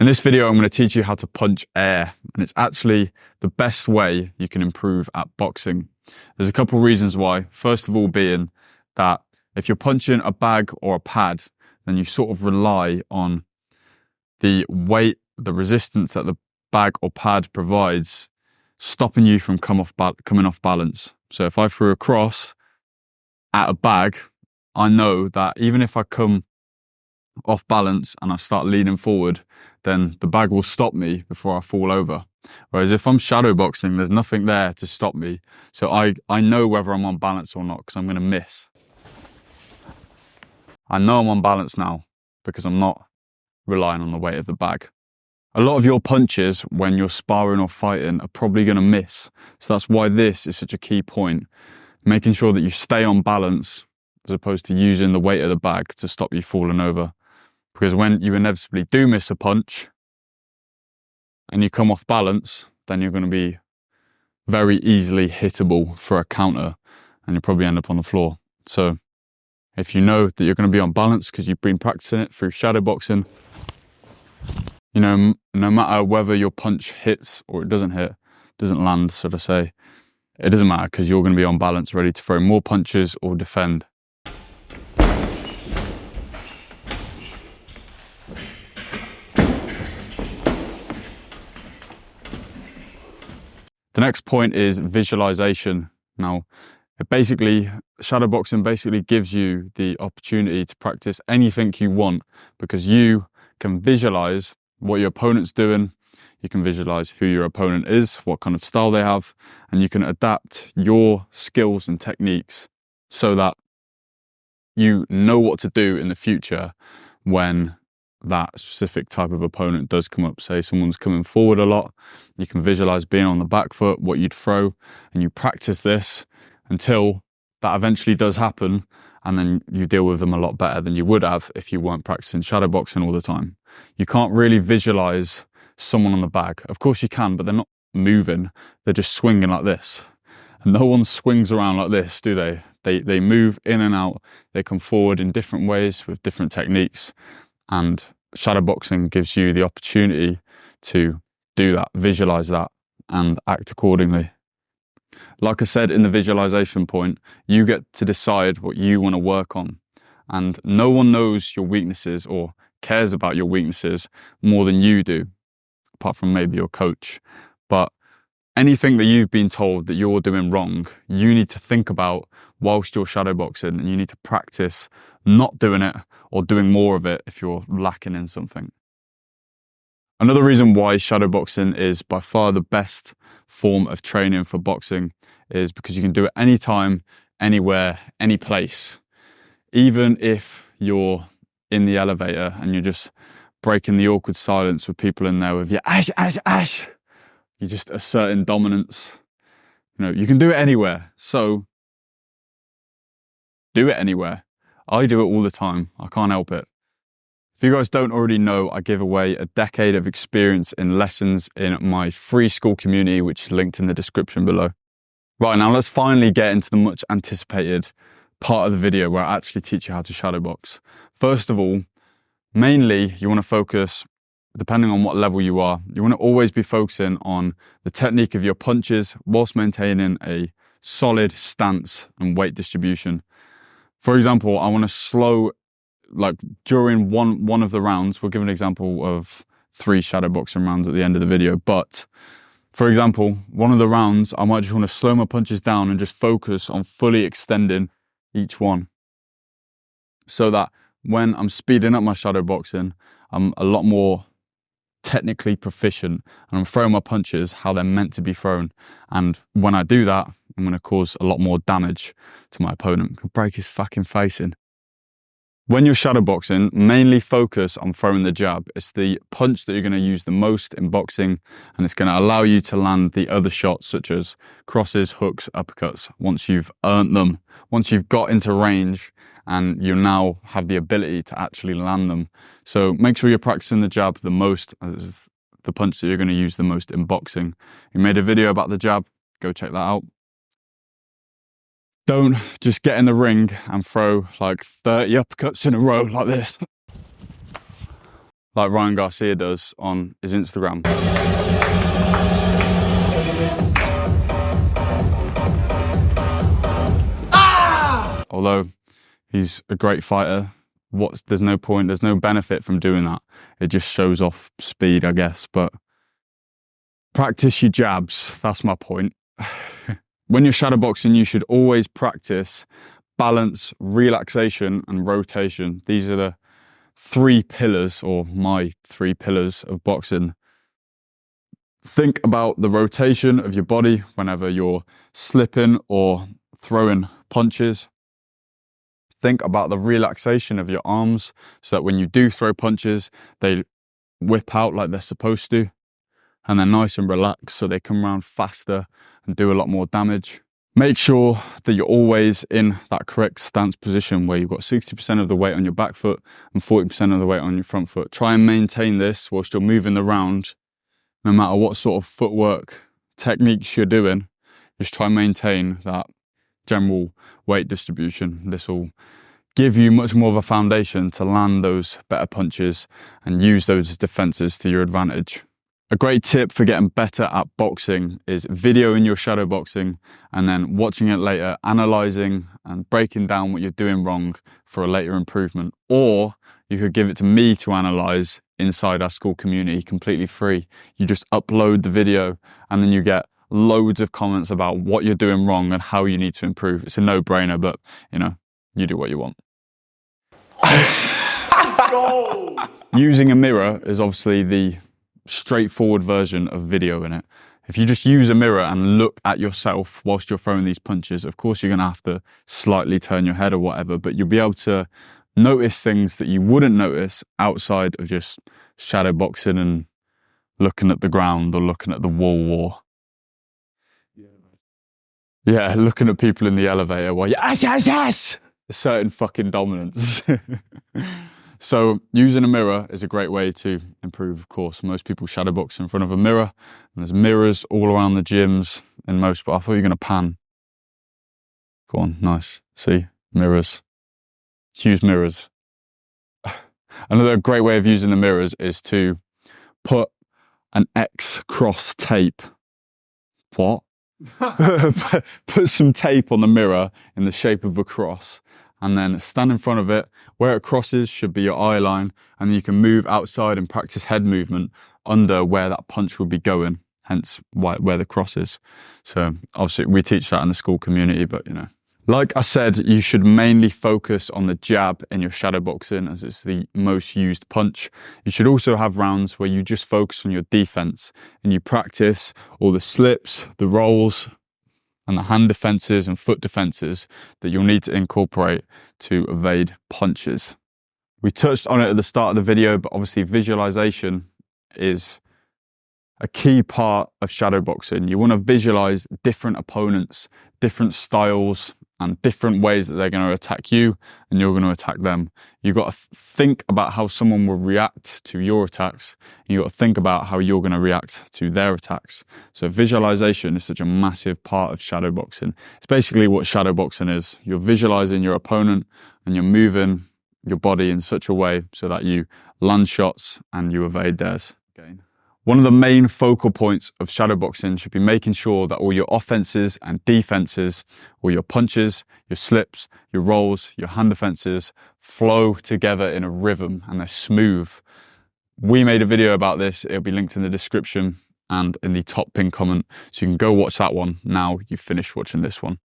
In this video, I'm going to teach you how to punch air, and it's actually the best way you can improve at boxing. There's a couple of reasons why. First of all being that if you're punching a bag or a pad, then you sort of rely on the weight, the resistance that the bag or pad provides, stopping you from coming off balance. So if I threw a cross at a bag, I know that even if I come off balance and I start leaning forward, then the bag will stop me before I fall over. Whereas if I'm shadowboxing, there's nothing there to stop me. So I know whether I'm on balance or not because I'm going to miss. I know I'm on balance now because I'm not relying on the weight of the bag. A lot of your punches when you're sparring or fighting are probably going to miss. So that's why this is such a key point. Making sure that you stay on balance as opposed to using the weight of the bag to stop you falling over. Because when you inevitably do miss a punch and you come off balance, then you're going to be very easily hittable for a counter and you'll probably end up on the floor. So if you know that you're going to be on balance because you've been practicing it through shadowboxing, you know, no matter whether your punch hits or it doesn't hit, doesn't land, so to say, it doesn't matter because you're going to be on balance, ready to throw more punches or defend. The next point is visualization. Now, shadowboxing basically gives you the opportunity to practice anything you want because you can visualize what your opponent's doing, you can visualize who your opponent is, what kind of style they have, and you can adapt your skills and techniques so that you know what to do in the future when that specific type of opponent does come up. Say someone's coming forward a lot, you can visualize being on the back foot, what you'd throw, and you practice this until that eventually does happen, and then you deal with them a lot better than you would have if you weren't practicing shadowboxing all the time. You can't really visualize someone on the bag. Of course you can, but they're not moving, they're just swinging like this. And no one swings around like this, do they? They move in and out, they come forward in different ways with different techniques. And shadowboxing gives you the opportunity to do that, visualize that, and act accordingly. Like I said in the visualization point, you get to decide what you want to work on. And no one knows your weaknesses or cares about your weaknesses more than you do, apart from maybe your coach. But anything that you've been told that you're doing wrong, you need to think about whilst you're shadowboxing, and you need to practice not doing it or doing more of it if you're lacking in something. Another reason why shadowboxing is by far the best form of training for boxing is because you can do it anytime, anywhere, any place. Even if you're in the elevator and you're just breaking the awkward silence with people in there with your ash, ash, ash, you're just asserting dominance. You know, you can do it anywhere. So do it anywhere. I do it all the time. I can't help it. If you guys don't already know, I give away a decade of experience in lessons in my free school community, which is linked in the description below. Right, now let's finally get into the much anticipated part of the video where I actually teach you how to shadowbox. First of all, mainly you want to focus, depending on what level you are, you want to always be focusing on the technique of your punches whilst maintaining a solid stance and weight distribution. For example, I want to slow, like during one of the rounds, we'll give an example of 3 shadowboxing rounds at the end of the video, but for example, one of the rounds, I might just want to slow my punches down and just focus on fully extending each one. So that when I'm speeding up my shadowboxing, I'm a lot more technically proficient and I'm throwing my punches how they're meant to be thrown. And when I do that, I'm going to cause a lot more damage to my opponent. I can break his fucking face in. When you're shadowboxing, mainly focus on throwing the jab. It's the punch that you're going to use the most in boxing, and it's going to allow you to land the other shots such as crosses, hooks, uppercuts once you've earned them. Once you've got into range and you now have the ability to actually land them. So make sure you're practicing the jab the most, as the punch that you're going to use the most in boxing. We made a video about the jab, go check that out. Don't just get in the ring and throw like 30 uppercuts in a row like this. like Ryan Garcia does on his Instagram. Although he's a great fighter, there's no point, there's no benefit from doing that. It just shows off speed, I guess. But practice your jabs, that's my point. When you're shadowboxing, you should always practice balance, relaxation, and rotation. These are the 3 pillars, or my 3 pillars of boxing. Think about the rotation of your body whenever you're slipping or throwing punches. Think about the relaxation of your arms so that when you do throw punches, they whip out like they're supposed to, and they're nice and relaxed so they come around faster and do a lot more damage. Make sure that you're always in that correct stance position where you've got 60% of the weight on your back foot and 40% of the weight on your front foot. Try and maintain this whilst you're moving around, no matter what sort of footwork techniques you're doing. Just try and maintain that general weight distribution. This will give you much more of a foundation to land those better punches and use those as defenses to your advantage. A great tip for getting better at boxing is videoing your shadow boxing and then watching it later, analysing and breaking down what you're doing wrong for a later improvement. Or you could give it to me to analyse inside our school community completely free. You just upload the video and then you get loads of comments about what you're doing wrong and how you need to improve. It's a no-brainer, but you know, you do what you want. Using a mirror is obviously the straightforward version of video in it. If you just use a mirror and look at yourself whilst you're throwing these punches, of course you're going to have to slightly turn your head or whatever, but you'll be able to notice things that you wouldn't notice outside of just shadow boxing and looking at the ground or looking at the wall, or yeah, looking at people in the elevator while you're yes, a certain fucking dominance. So using a mirror is a great way to improve, of course. Most people shadowbox in front of a mirror, and there's mirrors all around the gyms in most, but I thought you were going to pan. Go on, nice. See, mirrors. Use mirrors. Another great way of using the mirrors is to put an X cross tape. What? Put some tape on the mirror in the shape of a cross, and then stand in front of it. Where it crosses should be your eye line, and then you can move outside and practice head movement under where that punch would be going, hence where the cross is. So obviously we teach that in the school community, but you know. Like I said, you should mainly focus on the jab in your shadowboxing as it's the most used punch. You should also have rounds where you just focus on your defense and you practice all the slips, the rolls, and the hand defenses and foot defenses that you'll need to incorporate to evade punches. We touched on it at the start of the video, but obviously visualization is a key part of shadowboxing. You want to visualize different opponents, different styles, and different ways that they're going to attack you and you're going to attack them. You've got to think about how someone will react to your attacks. You've got to think about how you're going to react to their attacks. So visualization is such a massive part of shadowboxing. It's basically what shadowboxing is. You're visualizing your opponent and you're moving your body in such a way so that you land shots and you evade theirs. One of the main focal points of shadowboxing should be making sure that all your offenses and defenses, all your punches, your slips, your rolls, your hand defenses flow together in a rhythm and they're smooth. We made a video about this. It'll be linked in the description and in the top pinned comment. So you can go watch that one now you've finished watching this one.